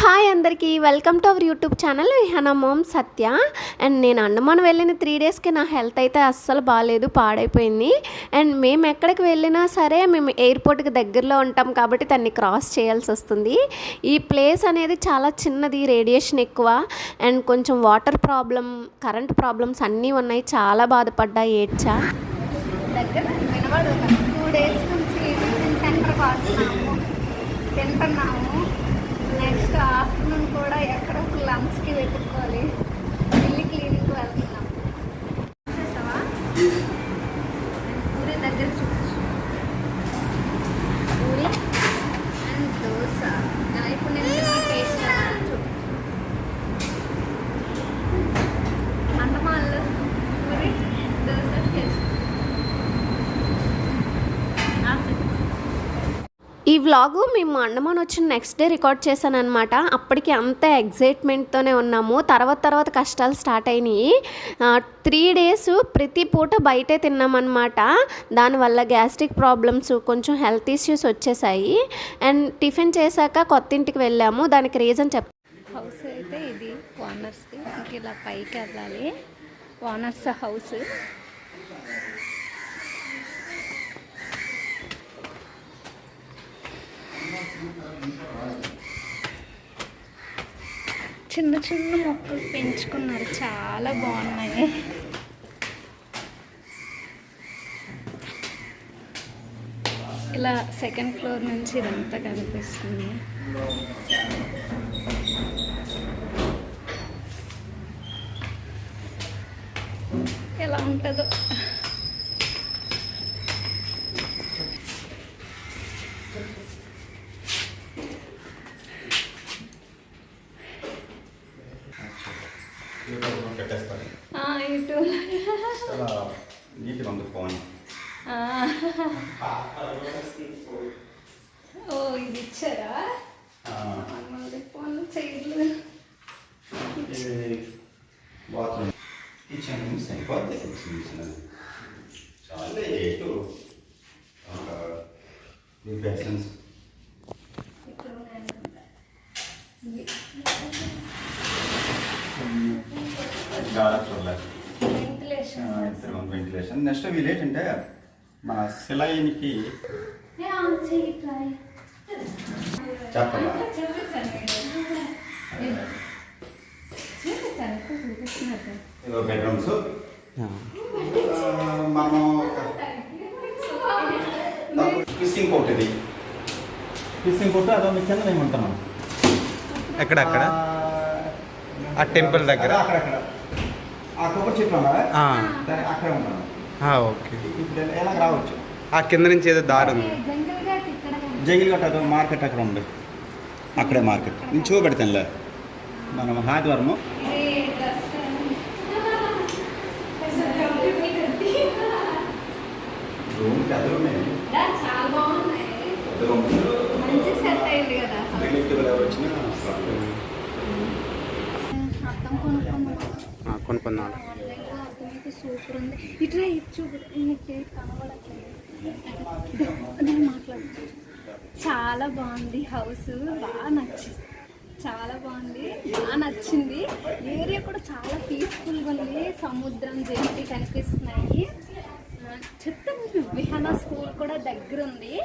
Hi అందరికీ welcome to our YouTube channel Vihana mom Satya. And నేను అండమాన్ వెళ్ళిన 3 డేస్కి నా హెల్త్ అయితే అస్సలు బాగాలేదు, పాడైపోయింది. అండ్ మేము ఎక్కడికి వెళ్ళినా సరే మేము ఎయిర్పోర్ట్కి దగ్గరలో ఉంటాం కాబట్టి దాన్ని క్రాస్ చేయాల్సి వస్తుంది. ఈ ప్లేస్ అనేది చాలా చిన్నది, రేడియేషన్ ఎక్కువ అండ్ కొంచెం వాటర్ ప్రాబ్లం, కరెంట్ ప్రాబ్లమ్స్ అన్నీ ఉన్నాయి. చాలా బాధపడ్డా, ఏడ్చా. దగ్గర వినవాడు 2 డేస్ నుంచి సెంటర్కి వస్తున్నాము, తింటున్నాము. నెక్స్ట్ ఆఫ్టర్నూన్ కూడా ఎక్కడ లంచ్కి వెతుక్కోవాలి. ఇల్లు క్లీనింగ్కి వెళ్తున్నాం. చూసావా పూరి దగ్గర చూపించు. పూరి అండ్ దోశ. ఇప్పుడు నేను టేస్ట్ చూపించు. అండమాన్లో పూరి దోశ టేస్ట్. ఈ వ్లాగు మేము అండమాన్ వచ్చిన నెక్స్ట్ డే రికార్డ్ చేశాను అనమాట. అప్పటికి అంత ఎగ్జైట్మెంట్తోనే ఉన్నాము. తర్వాత కష్టాలు స్టార్ట్ అయినాయి. 3 డేస్ ప్రతి పూట బయటే తిన్నామన్నమాట. దానివల్ల గ్యాస్ట్రిక్ ప్రాబ్లమ్స్, కొంచెం హెల్త్ ఇష్యూస్ వచ్చేసాయి. అండ్ టిఫిన్ చేశాక కొత్త ఇంటికి వెళ్ళాము. దానికి రీజన్ హౌస్ అయితే ఇది ఓనర్స్ది. ఇంక ఇలా పైకి వెళ్ళాలి. Owners house. చిన్న చిన్న మొక్కలు పెంచుకున్నారు, చాలా బాగున్నాయి. ఇలా సెకండ్ ఫ్లోర్ నుంచి ఇదంతా కనిపిస్తుంది. ఎలా ఉంటుందో. ఇటు ఓ ఇది ఇచ్చారా? ఫోన్ చేయలేదు. వెంటిలేషన్. నెక్స్ట్ విలేజ్ అంటే మన సిలైన్కి చెప్పాలి. బెడ్రూమ్స్ మనం ఫిషింగ్ కోట్. ఇది ఫిషింగ్ కోట్. అదొక కింద మేము ఉంటున్నాం. ఎక్కడక్కడ ఆ టెంపుల్ దగ్గర అక్కడక్కడ ఆ కొబ్బరి చెట్లు అక్కడే ఉంటాను. ఓకే. ఇప్పుడు ఎలా రావచ్చు? ఆ కింద నుంచి ఏదో దారి ఉంది. జంగిల్ గట్ట అదో మార్కెట్ అక్కడ ఉంది. అక్కడే మార్కెట్ నేను చూపెడతానులే. మనం ఆదివారము రూమ్ పెద్ద రూమే. ఎవరు వచ్చినా కొనుక్కున్నాను. సూపర్ ఉంది. ఇట్లా చూడండి, మాట్లాడు. చాలా బాగుంది హౌస్. బాగా నచ్చింది, చాలా బాగుంది, బాగా నచ్చింది. ఏరియా కూడా చాలా పీస్ఫుల్గా ఉంది. సముద్రం, జెట్టి కనిపిస్తున్నాయి. చెప్తాను, విహానా స్కూల్ కూడా దగ్గర ఉంది.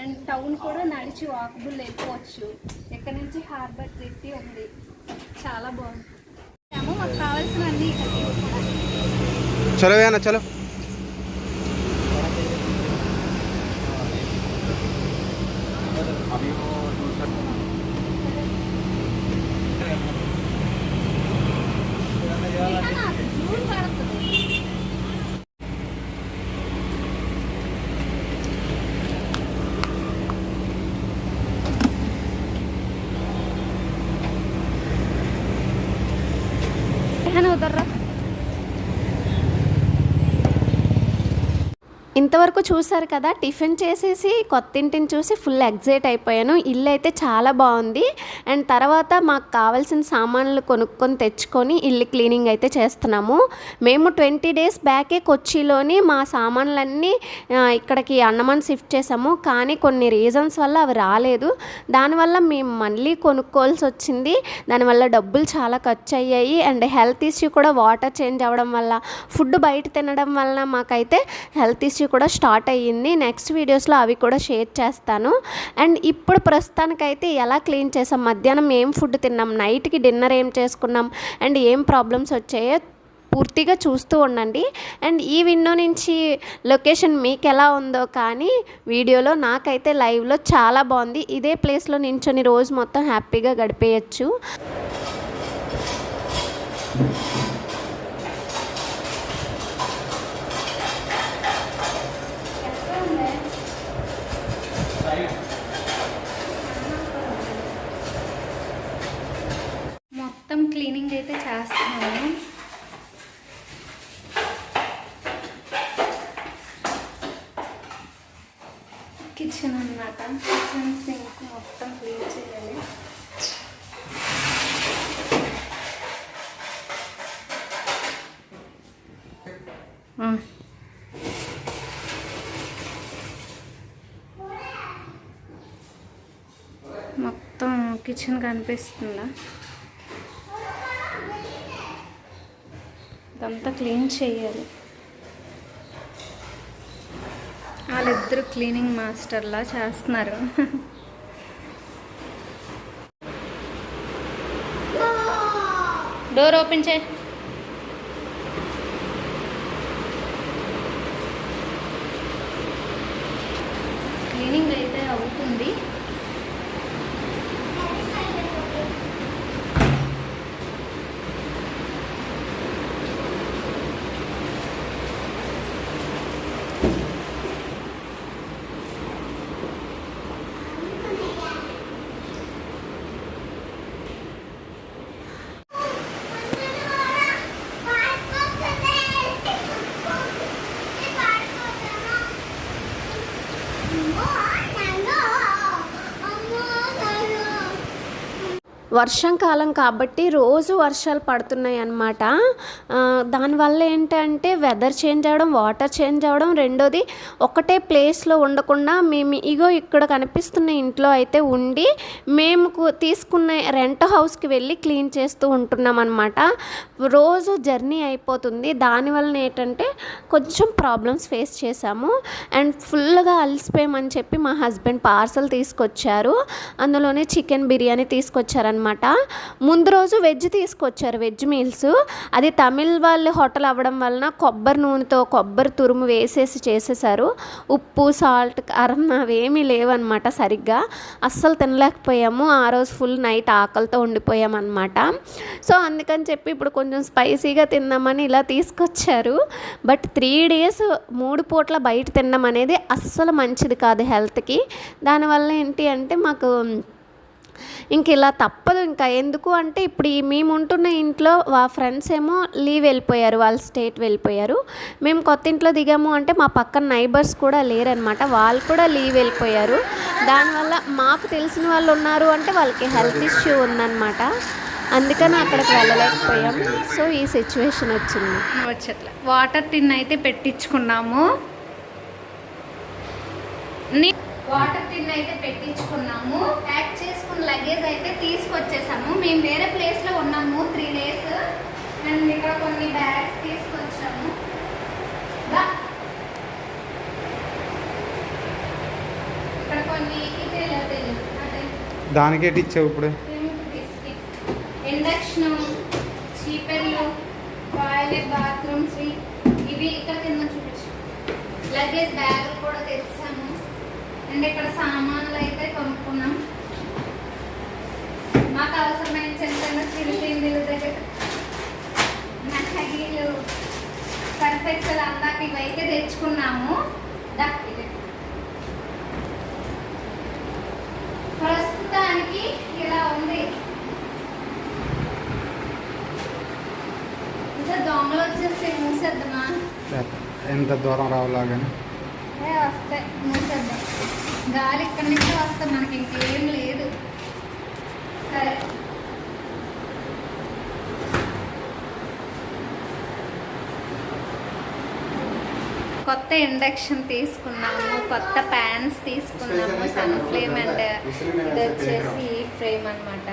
అండ్ టౌన్ కూడా నడిచి వాకబుల్ వెళ్ళిపోవచ్చు. ఇక్కడ నుంచి హార్బర్ జెట్టి ఉంది. చాలా బాగుంది. మాకు కావాల్సినవన్నీ ఇక్కడ తీసుకోవాలి. చలో వేనా చలో. ఇంత ఇంతవరకు చూసారు కదా, టిఫిన్ చేసేసి కొత్త ఇంటిని చూసి ఫుల్ ఎగ్జైట్ అయిపోయాను. ఇల్లు అయితే చాలా బాగుంది. అండ్ తర్వాత మాకు కావాల్సిన సామాన్లు కొనుక్కొని తెచ్చుకొని ఇల్లు క్లీనింగ్ అయితే చేస్తున్నాము. మేము 20 డేస్ బ్యాకే కొచ్చిలోని మా సామాన్లన్నీ ఇక్కడికి అన్నమాన్ షిఫ్ట్ చేసాము. కానీ కొన్ని రీజన్స్ వల్ల అవి రాలేదు. దానివల్ల మేము మళ్ళీ కొనుక్కోవాల్సి వచ్చింది. దానివల్ల డబ్బులు చాలా ఖర్చు అయ్యాయి. అండ్ హెల్త్ ఇష్యూ కూడా, వాటర్ చేంజ్ అవ్వడం వల్ల, ఫుడ్ బయట తినడం వల్ల మాకైతే హెల్త్ ఇష్యూ కూడా స్టార్ట్ అయ్యింది. నెక్స్ట్ వీడియోస్లో అవి కూడా షేర్ చేస్తాను. అండ్ ఇప్పుడు ప్రస్తుతానికైతే ఎలా క్లీన్ చేసాం, మధ్యాహ్నం ఏం ఫుడ్ తిన్నాం, నైట్కి డిన్నర్ ఏం చేసుకున్నాం, అండ్ ఏం ప్రాబ్లమ్స్ వచ్చాయో పూర్తిగా చూస్తూ ఉండండి. అండ్ ఈ విండో నుంచి లొకేషన్ మీకు ఎలా ఉందో కానీ వీడియోలో నాకైతే లైవ్లో చాలా బాగుంది. ఇదే ప్లేస్లో నించొని రోజు మొత్తం హ్యాపీగా గడిపేయచ్చు. మొత్తం క్లీనింగ్ అయితే చేస్తున్నాను. కిచెన్ అన్నమాట, కిచెన్ సింక్ మొత్తం క్లీన్ చేయాలి. మొత్తం కిచెన్ కనిపిస్తుందా, ఇదంతా క్లీన్ చేయాలి. వాళ్ళిద్దరు క్లీనింగ్ మాస్టర్లా చేస్తున్నారు. డోర్ ఓపెన్ చేయి. క్లీనింగ్ అయితే అవుతుంది. వర్షం కాలం కాబట్టి రోజు వర్షాలు పడుతున్నాయి అన్నమాట. దానివల్ల ఏంటంటే వెదర్ చేంజ్ అవ్వడం, వాటర్ చేంజ్ అవ్వడం, రెండోది ఒకటే ప్లేస్లో ఉండకుండా మేము ఇక్కడ కనిపిస్తున్న ఇంట్లో అయితే ఉండి మేము తీసుకున్న రెంట్ హౌస్కి వెళ్ళి క్లీన్ చేస్తూ ఉంటున్నాం అన్నమాట. రోజు జర్నీ అయిపోతుంది. దానివల్ల ఏంటంటే కొంచెం ప్రాబ్లమ్స్ ఫేస్ చేసాము. అండ్ ఫుల్గా అలసిపోయామని చెప్పి మా హస్బెండ్ పార్సల్ తీసుకొచ్చారు. అందులోనే చికెన్ బిర్యానీ తీసుకొచ్చారనమాట. ముందు రోజు వెజ్ తీసుకొచ్చారు, వెజ్ మీల్స్. అది తమిళ్ వాళ్ళ హోటల్ అవ్వడం వలన కొబ్బరి నూనెతో కొబ్బరి తురుము వేసేసి చేసేసారు. ఉప్పు, సాల్ట్, కారం అవేమీ లేవన్నమాట. సరిగ్గా అస్సలు తినలేకపోయాము. ఆ రోజు ఫుల్ నైట్ ఆకలితో ఉండిపోయామన్నమాట. సో అందుకని చెప్పి ఇప్పుడు కొంచెం స్పైసీగా తిందామని ఇలా తీసుకొచ్చారు. బట్ 3 డేస్ 3 పూట్ల బయట తినడం అనేది అస్సలు మంచిది కాదు హెల్త్కి. దానివల్ల ఏంటి అంటే మాకు ఇంక ఇలా తప్పదు. ఇంకా ఎందుకు అంటే ఇప్పుడు మేము ఉంటున్న ఇంట్లో ఫ్రెండ్స్ ఏమో లీవ్ వెళ్ళిపోయారు, వాళ్ళ స్టేట్ వెళ్ళిపోయారు. మేము కొత్త ఇంట్లో దిగాము అంటే మా పక్కన నైబర్స్ కూడా లేరనమాట, వాళ్ళు కూడా లీవ్ వెళ్ళిపోయారు. దానివల్ల మాకు తెలిసిన వాళ్ళు ఉన్నారు అంటే వాళ్ళకి హెల్త్ ఇష్యూ ఉందన్నమాట. అందుకని అక్కడికి వెళ్ళలేకపోయాం. సో ఈ సిచ్యువేషన్ వచ్చింది. వచ్చేట్లా వాటర్ టిన్ అయితే పెట్టించుకున్నాము. వాటర్ టిన్ అయితే పెట్టించుకున్నాము. ప్యాక్ చేసుకున్న లగేజ్ అయితే తీసుకొచ్చేసాము. మేము వేరే ప్లేస్లో ఉన్నాము 3 డేస్. అండ్ ఇక్కడ కొన్ని బ్యాగ్స్ తీసుకొచ్చాము. ఇక్కడ కొన్ని దానికే ఇచ్చావు ఇప్పుడు. ఇండక్షన్, చీపెర్లు, టాయిలెట్, బాత్రూమ్స్ ఇవి ఇక్కడ కింద చూపించు. లగేజ్ బ్యాగులు కూడా తెచ్చాము. అండ్ ఇక్కడ సామాన్లు అయితే కొనుక్కున్నాం. మాకు అవసరమైన చిన్న చిన్న చిరుతిండిల దగ్గర నగీలు, పర్ఫెక్ట్లు అందాక ఇవైతే తెచ్చుకున్నాము. ప్రస్తుతానికి ఇలా ఉంది. ఇంకా దొంగలు వచ్చేస్తే మూసేద్దామా? ఎంత దూరం రావాలా కానీ వస్తాయి మూసేద్దాం. గాలి ఇక్కడి నుంచి వస్తే మనకి ఇంకేం లేదు. సరే కొత్త ఇండక్షన్ తీసుకున్నాము, కొత్త ప్యాన్స్ తీసుకున్నాము, సన్ ఫ్లేమ్ అండ్ ఇది వచ్చేసి ఈ ఫ్రేమ్ అన్నమాట.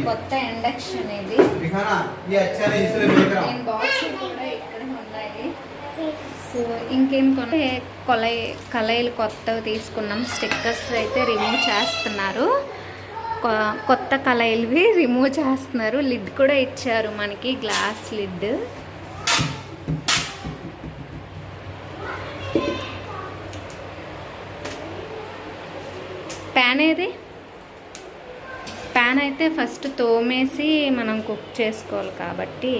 కొత్త ఇండక్షన్ ఇది. నేను బాక్స్ కూడా ఇక్కడ ఉన్నాయి. సో ఇంకేం కళాయిలు కొత్తవి తీసుకున్నాం. స్టిక్కర్స్ అయితే రిమూవ్ చేస్తున్నారు. కొత్త కళాయిలవి రిమూవ్ చేస్తున్నారు. లిడ్ కూడా ఇచ్చారు మనకి, గ్లాస్ లిడ్. ప్యాన్ అయితే ఫస్ట్ తోమేసి మనం కుక్ చేసుకోవాలి కాబట్టి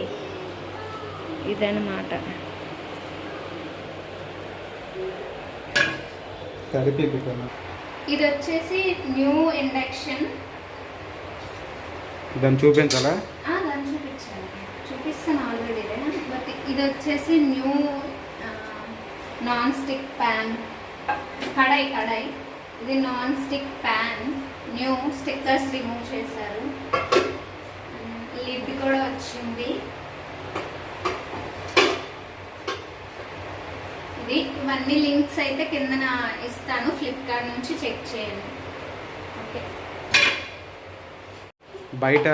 ఇదన్నమాట. ఇది వచ్చేసి న్యూ ఇండక్షన్. దాన్ని చూపించాలా? దాన్ని చూపిస్తాను ఆల్రెడీ. బట్ ఇది వచ్చేసి న్యూ నాన్ స్టిక్ ప్యాన్. కడాయి ఇది non stick pan. New stickers remove చేశారు. లిడ్ కూడా వచ్చింది. ఇవన్నీ లింక్స్ అయితే కింద ఇస్తాను, ఫ్లిప్కార్ట్ నుంచి చెక్ చేయండి. ఓకే. బయట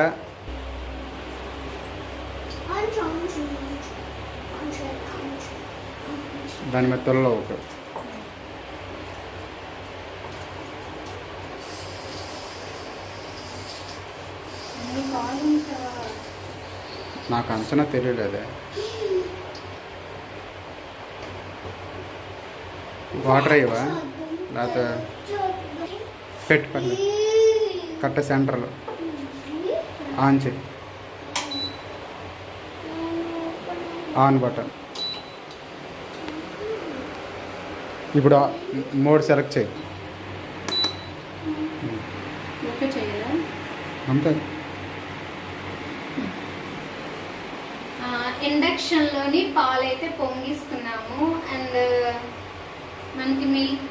దాని మీద తొలలో ఒక నాకు అంచనా తెలియలేదే. వాటర్ అయ్యవా లేకపోతే పెట్టుకోండి కరెక్ట్ సెంటర్లో ఆన్ చేయి. On button. ఇప్పుడు మోడ్ సెలెక్ట్ చేయి. అంతే. ఇండక్షన్లోని పాలు అయితే పొంగిస్తున్నాము. అండ్ మనకి మిల్క్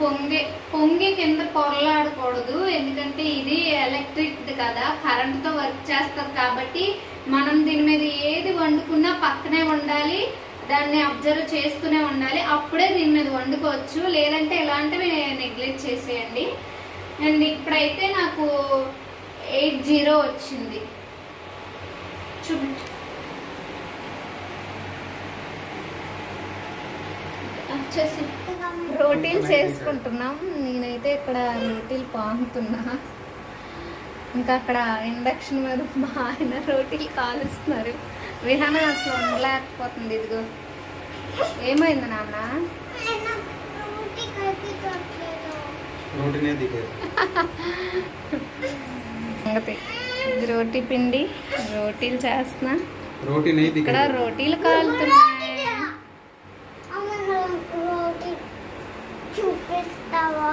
పొంగి కింద పొరలాడకూడదు, ఎందుకంటే ఇది ఎలక్ట్రిక్ది కదా, కరెంటుతో వర్క్ చేస్తుంది కాబట్టి మనం దీని మీద ఏది వండుకున్నా పక్కనే ఉండాలి, దాన్ని అబ్జర్వ్ చేస్తూనే ఉండాలి. అప్పుడే దీని మీద వండుకోవచ్చు, లేదంటే ఇలాంటివి నెగ్లెక్ట్ చేసేయండి. అండ్ ఇప్పుడైతే నాకు 80 వచ్చింది. చూడండి. వచ్చేసి రోటీలు చేసుకుంటున్నాం. నేనైతే ఇక్కడ రోటీలు పాముతున్నా. ఇంకా అక్కడ ఇండక్షన్ మీద మా ఆయన రోటీలు కాలుస్తున్నారు. విహాన అసలు ఉండలేకపోతుంది. ఇదిగో ఏమైంది నాన్న? ఇది రోటీ పిండి, రోటీలు చేస్తున్నా. ఇక్కడ రోటీలు కాలుతున్నాయి. చూపిస్తావా?